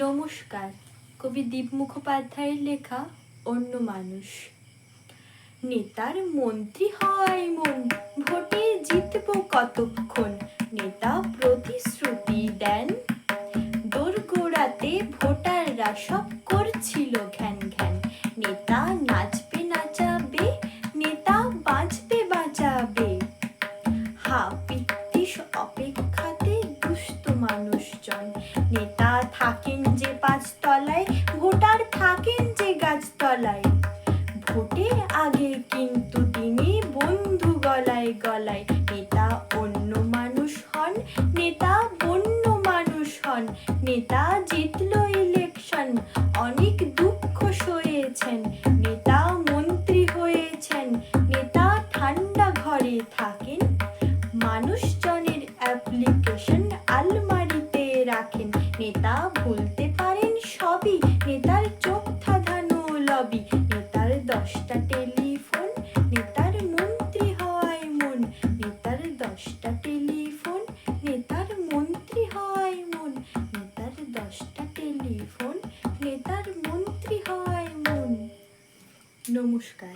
নমস্কার। কবি দীপ মুখোপাধ্যায়ের লেখা অন্য মানুষ। নেতার মন্ত্রী হয় মন, ভোটে জিতবো কতক্ষণ। নেতা প্রতিশ্রুতি দেন, দোরগোড়াতে ভোটাররা সব করছিল ঘ্যান ঘ্যান। নেতা নাচবে নাচাবে, নেতা বাঁচবে বাঁচাবে। পিত্তিস অপেক্ষাতে দুষ্ট মানুষজন। নেতা থাকেন যে পাঁচতলায়, ভোটার থাকেন যে গাছতলায়। ভোটের আগে কিন্তু তিনি বন্ধু গলায় গলায়। নেতা অন্য মানুষ হন, নেতা বন্য মানুষ হন। নেতা জিতলো ইলেকশন, অনেক দুঃখ সয়েছেন। নেতা মন্ত্রী হয়েছেন, নেতা ঠান্ডা ঘরে থাকেন। মানুষজনের অ্যাপ্লিকেশন আলমারিতে রাখেন। নেতা ভুলতে পারেন সবই, নেতার চোখ ধাঁধানো লবি। নেতার 10টা টেলিফোন, নেতার মন্ত্রী হওয়ায় মন। নেতার 10টা টেলিফোন, নেতার মন্ত্রী হওয়ায় মন। নেতার 10টা টেলিফোন, নেতার মন্ত্রী হওয়ায় মন। নমস্কার।